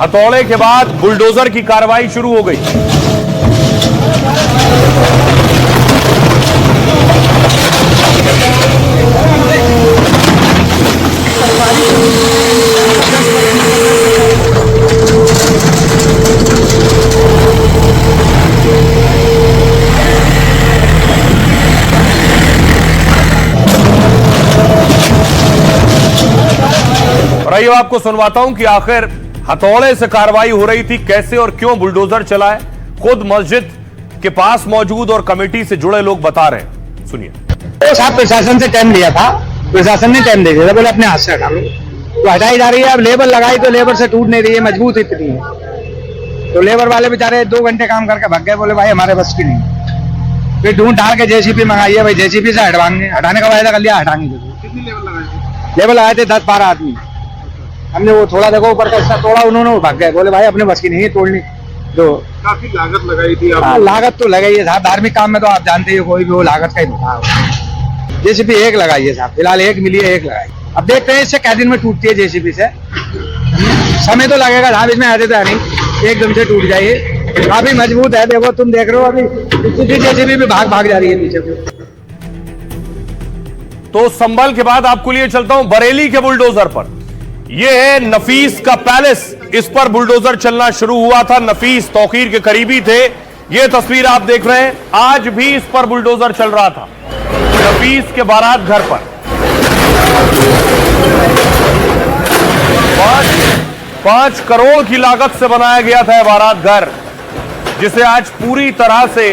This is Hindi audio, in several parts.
हथौड़े के बाद बुलडोजर की कार्रवाई शुरू हो गई। और आइए आपको सुनवाता हूं कि आखिर हथौड़े से कार्रवाई हो रही थी कैसे और क्यों बुलडोजर चला है। खुद मस्जिद के पास मौजूद और कमेटी से जुड़े लोग बता रहे हैं, सुनिए। साहब प्रशासन से टाइम लिया था, प्रशासन ने टाइम दे दिया था, बोले अपने हाथ से हटा लो, तो हटाई जा रही है। अब लेबर लगाई तो लेबर से टूट नहीं रही है, मजबूत इतनी है। तो लेबर वाले बेचारे 2 घंटे काम करके भाग गए, बोले भाई हमारे बस की नहीं। फिर ढूंढ ढाल के जेसीबी मंगाई है, भाई जेसीबी से हटवाएंगे, हटाने का वायदा कर लिया, हटाएंगे। कितनी लेबर लगाए? लेबर लगाए थे 10-12 आदमी। हमने वो थोड़ा देखो ऊपर का हिस्सा तोड़ा, उन्होंने भाग गए, बोले भाई अपने बस की नहीं है तोड़नी। तो काफी लागत लगाई थी हाँ, लागत तो लगाई है साहब, धार्मिक काम में तो आप जानते हैं कोई भी वो लागत का ही होता है। जेसीबी एक लगाई है साहब, फिलहाल एक मिली है, एक लगाई। अब देखते हैं इससे कै दिन में टूटती है जेसीबी से। समय तो लगेगा साहब, इसमें ऐसे तो नहीं एकदम से टूट जाइए, काफी मजबूत है। देखो तुम देख रहे हो अभी जेसीबी भी भाग जा रही है पीछे को। तो संभल के बाद आपको लिए चलता हूं बरेली के बुलडोजर पर। यह है नफीस का पैलेस, इस पर बुलडोजर चलना शुरू हुआ था। नफीस तौकीर के करीबी थे, यह तस्वीर आप देख रहे हैं। आज भी इस पर बुलडोजर चल रहा था, नफीस के बारात घर पर। 5 करोड़ की लागत से बनाया गया था यह बारात घर, जिसे आज पूरी तरह से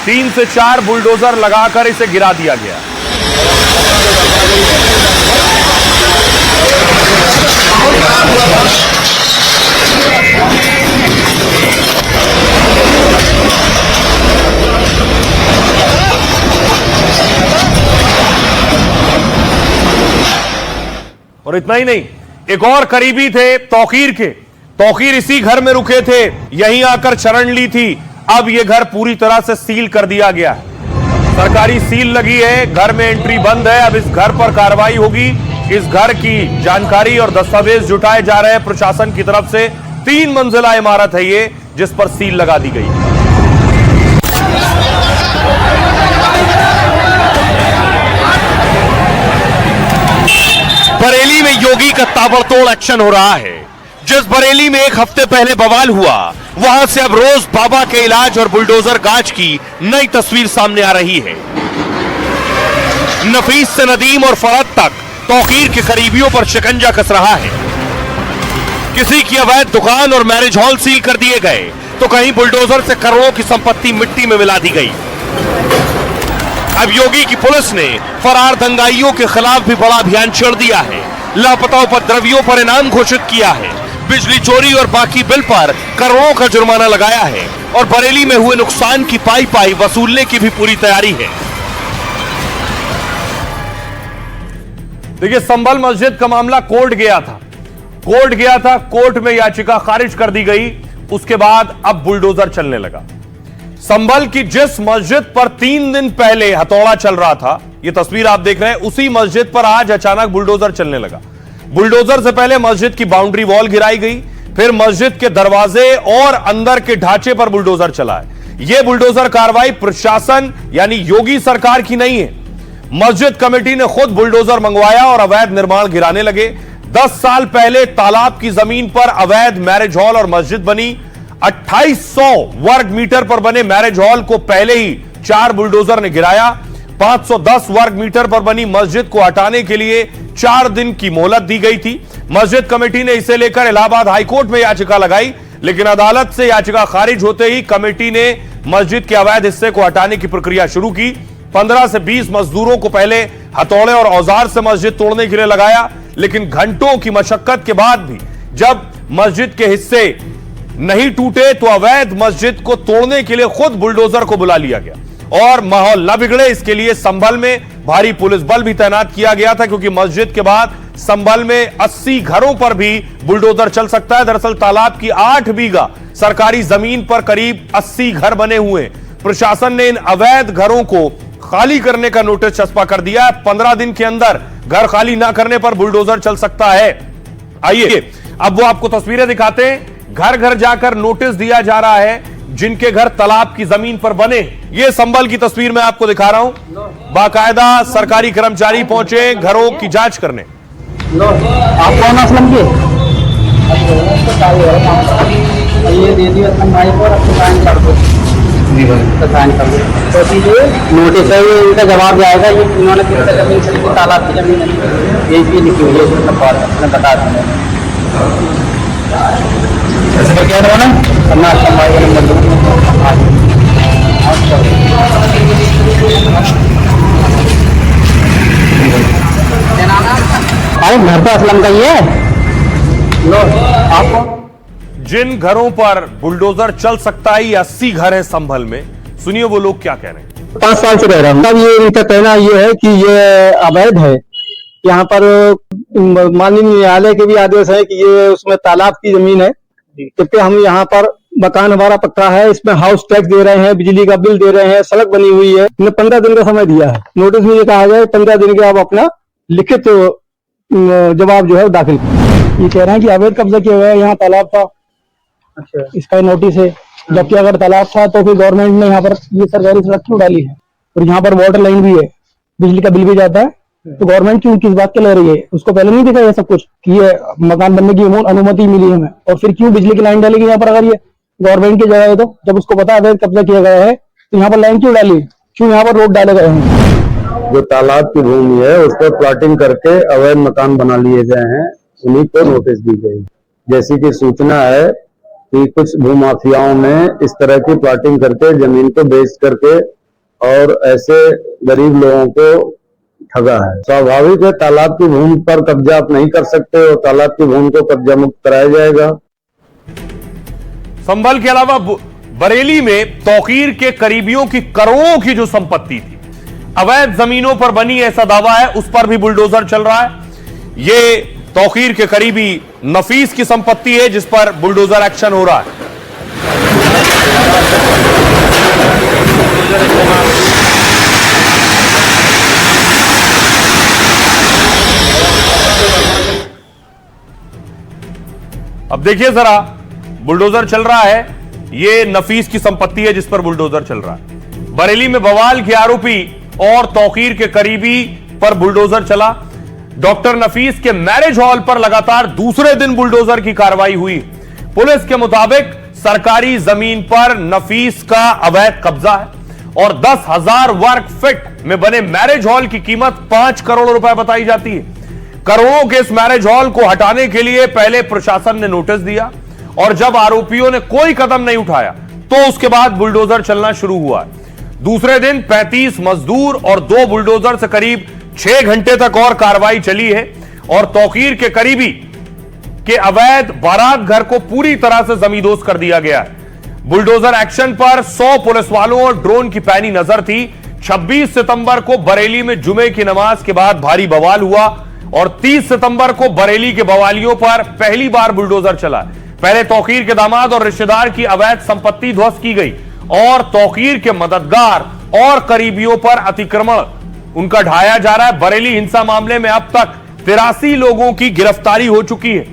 3 से 4 बुलडोजर लगाकर इसे गिरा दिया गया। और इतना ही नहीं, एक और करीबी थे तौकीर के। तौकीर इसी घर में रुके थे, यहीं आकर शरण ली थी। अब यह घर पूरी तरह से सील कर दिया गया है, सरकारी सील लगी है, घर में एंट्री बंद है। अब इस घर पर कार्रवाई होगी। इस घर की जानकारी और दस्तावेज जुटाए जा रहे हैं प्रशासन की तरफ से। 3 मंजिला इमारत है ये, जिस पर सील लगा दी गई। बरेली में योगी का ताबड़तोड़ एक्शन हो रहा है। जिस बरेली में एक हफ्ते पहले बवाल हुआ, वहां से अब रोज बाबा के इलाज और बुलडोजर गाज की नई तस्वीर सामने आ रही है। नफीस से नदीम और फरद तक तौकीर के करीबियों पर शिकंजा कस रहा है। किसी की अवैध दुकान और मैरिज हॉल सील कर दिए गए, तो कहीं बुलडोजर से करोड़ों की संपत्ति मिट्टी में मिला दी गई। अब योगी की पुलिस ने फरार दंगाइयों के खिलाफ भी बड़ा अभियान छेड़ दिया है। लापता उपद्रवियों पर इनाम घोषित किया है, बिजली चोरी और बाकी बिल पर करोड़ों का जुर्माना लगाया है, और बरेली में हुए नुकसान की पाई वसूलने की भी पूरी तैयारी है। देखिए, संभल मस्जिद का मामला कोर्ट गया था, कोर्ट में याचिका खारिज कर दी गई। उसके बाद अब बुलडोजर चलने लगा। संभल की जिस मस्जिद पर 3 दिन पहले हथौड़ा चल रहा था, यह तस्वीर आप देख रहे हैं, उसी मस्जिद पर आज अचानक बुलडोजर चलने लगा। बुलडोजर से पहले मस्जिद की बाउंड्री वॉल गिराई गई, फिर मस्जिद के दरवाजे और अंदर के ढांचे पर बुलडोजर चला है। यह बुलडोजर कार्रवाई प्रशासन यानी योगी सरकार की नहीं है। मस्जिद कमेटी ने खुद बुलडोजर मंगवाया और अवैध निर्माण गिराने लगे। 10 साल पहले तालाब की जमीन पर अवैध मैरिज हॉल और मस्जिद बनी। 2800 वर्ग मीटर पर बने मैरिज हॉल को पहले ही 4 बुलडोजर ने गिराया। 510 वर्ग मीटर पर बनी मस्जिद को हटाने के लिए 4 दिन की मोहलत दी गई थी। मस्जिद कमेटी ने इसे लेकर इलाहाबाद हाईकोर्ट में याचिका लगाई, लेकिन अदालत से याचिका खारिज होते ही कमेटी ने मस्जिद के अवैध हिस्से को हटाने की प्रक्रिया शुरू की। 15 से 20 मजदूरों को पहले हथौड़े और औजार से मस्जिद तोड़ने के लिए लगाया, लेकिन घंटों की मशक्कत के बाद भी जब मस्जिद के हिस्से नहीं टूटे तो अवैध मस्जिद को तोड़ने के लिए खुद बुलडोजर को बुला लिया गया। और माहौल न बिगड़े इसके लिए संभल में भारी पुलिस बल भी तैनात किया गया था, क्योंकि मस्जिद के बाद संभल में 80 घरों पर भी बुलडोजर चल सकता है। दरअसल तालाब की 8 बीघा सरकारी जमीन पर करीब 80 घर बने हुए। प्रशासन ने इन अवैध घरों को खाली करने का नोटिस चस्पा कर दिया है। 15 दिन के अंदर घर खाली ना करने पर बुलडोजर चल सकता है। आइए अब वो आपको तस्वीरें दिखाते हैं। घर घर जाकर नोटिस दिया जा रहा है जिनके घर तालाब की जमीन पर बने। ये संभल की तस्वीर मैं आपको दिखा रहा हूं। बाकायदा सरकारी कर्मचारी पहुंचे घरों की जांच करने। आप कौन असलम के ये दे दिया और आपको साइन कर दो। साइन कर दो तो नोटिस है, ये इनका जवाब जाएगा। ये इन्होंने कितने जमीन से लिखी, तालाब की जमीन है, ये भी लिखी हुई है, इसमें सब बात है, बता दें। ऐसे में क्या करना करना भाई का नंबर अरे घर तो असलम का ही है। लो आपको जिन घरों पर बुलडोजर चल सकता है, ये 80 घर है संभल में। सुनिए वो लोग क्या कह रहे हैं। 5 साल से रह रहा हूँ। अब ये इनका कहना ये है कि ये अवैध है। यहाँ पर माननीय न्यायालय के भी आदेश है कि ये उसमें तालाब की जमीन है, क्योंकि हम यहाँ पर मकान हमारा पक्का है, इसमें हाउस टैक्स दे रहे हैं, बिजली का बिल दे रहे हैं, सड़क बनी हुई है। इन्हें 15 दिन का समय दिया है। नोटिस में ये कहा गया 15 दिन के आप अपना लिखित जवाब जो है दाखिल करें। ये कह रहे हैं कि अवैध कब्जा किया हुआ है, यहाँ तालाब था। अच्छा, इसका नोटिस है। जबकि अगर तालाब था तो फिर गवर्नमेंट ने यहाँ पर ये सरकारी सड़क क्यों डाली है, और यहाँ पर वाटर लाइन भी है, बिजली का बिल भी जाता है, तो गवर्नमेंट क्यों किस बात के ले रही है? उसको पहले नहीं देखा ये सब कुछ कि ये मकान बनने की अनुमति मिली हमें, और फिर क्यों बिजली की लाइन डालेगी यहाँ पर? अगर ये गवर्नमेंट की जगह है तो जब उसको पता है कब्जा किया गया है तो यहाँ पर लाइन क्यों डाली, क्यों यहाँ पर रोड डाले गए हैं? जो तालाब की भूमि है उस पर प्लॉटिंग करके अवैध मकान बना लिए गए हैं, उन्हीं को नोटिस दी गई। जैसी कि सूचना है कि कुछ भूमाफियाओं ने इस तरह की प्लॉटिंग करके जमीन को बेच करके और ऐसे गरीब लोगों को ठगा है। स्वाभाविक है, तालाब की भूमि पर कब्जा आप नहीं कर सकते और तालाब की भूमि को कब्जा मुक्त कराया जाएगा। संभल के अलावा बरेली में तौकीर के करीबियों की करोड़ों की जो संपत्ति थी अवैध जमीनों पर बनी, ऐसा दावा है, उस पर भी बुलडोजर चल रहा है। ये तौकीर के करीबी नफीस की संपत्ति है जिस पर बुलडोजर एक्शन हो रहा है। अब देखिए जरा, बुलडोजर चल रहा है। ये नफीस की संपत्ति है जिस पर बुलडोजर चल रहा है। बरेली में बवाल के आरोपी और तौकीर के करीबी पर बुलडोजर चला। डॉक्टर नफीस के मैरिज हॉल पर लगातार दूसरे दिन बुलडोजर की कार्रवाई हुई। पुलिस के मुताबिक सरकारी जमीन पर नफीस का अवैध कब्जा है और 10,000 वर्ग फीट में बने मैरिज हॉल की कीमत 5 करोड़ रुपए बताई जाती है। करोड़ों के इस मैरिज हॉल को हटाने के लिए पहले प्रशासन ने नोटिस दिया और जब आरोपियों ने कोई कदम नहीं उठाया तो उसके बाद बुलडोजर चलना शुरू हुआ। दूसरे दिन 35 मजदूर और 2 बुलडोजर से करीब 6 घंटे तक और कार्रवाई चली है और तौकीर के करीबी के अवैध बारात घर को पूरी तरह से जमींदोज कर दिया गया है। बुलडोजर एक्शन पर 100 पुलिस वालों और ड्रोन की पैनी नजर थी। 26 सितंबर को बरेली में जुमे की नमाज के बाद भारी बवाल हुआ और 30 सितंबर को बरेली के बवालियों पर पहली बार बुलडोजर चला। पहले तौकीर के दामाद और रिश्तेदार की अवैध संपत्ति ध्वस्त की गई और तौकीर के मददगार और करीबियों पर अतिक्रमण उनका ढाया जा रहा है। बरेली हिंसा मामले में अब तक 83 लोगों की गिरफ्तारी हो चुकी है।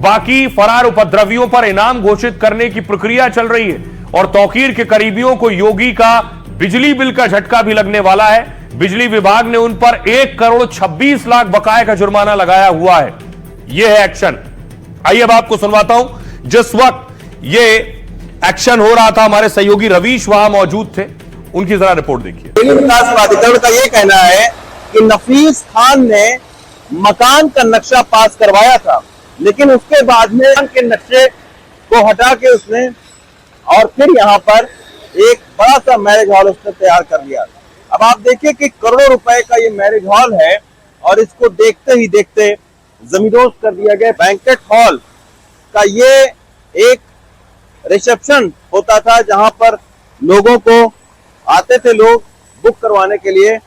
बाकी फरार उपद्रवियों पर इनाम घोषित करने की प्रक्रिया चल रही है और तौकीर के करीबियों को योगी का बिजली बिल का झटका भी लगने वाला है। बिजली विभाग ने उन पर 1 करोड़ 26 लाख बकाये का जुर्माना लगाया हुआ है। यह है एक्शन। आइए अब आपको सुनवाता हूं। जिस वक्त यह एक्शन हो रहा था हमारे सहयोगी रवीश वहां मौजूद थे, उनकी जरा रिपोर्ट देखिए। विकास प्राधिकरण का यह कहना है कि नफीस खान ने मकान का नक्शा पास करवाया था, लेकिन उसके बाद में के नक्शे को हटा के उसने और फिर यहाँ पर एक बड़ा सा मैरिज हॉल उसने तैयार कर लिया। अब आप देखिए कि करोड़ों रुपए का ये मैरिज हॉल है और इसको देखते ही देखते जमींदोज कर दिया गया। बैंकेट हॉल का ये एक रिसेप्शन होता था जहां पर लोगों को आते थे लोग बुक करवाने के लिए,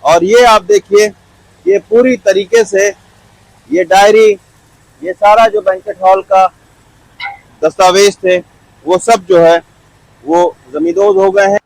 और ये आप देखिए ये पूरी तरीके से ये डायरी, ये सारा जो बैंकेट हॉल का दस्तावेज थे वो सब जो है वो जमींदोज हो गए हैं।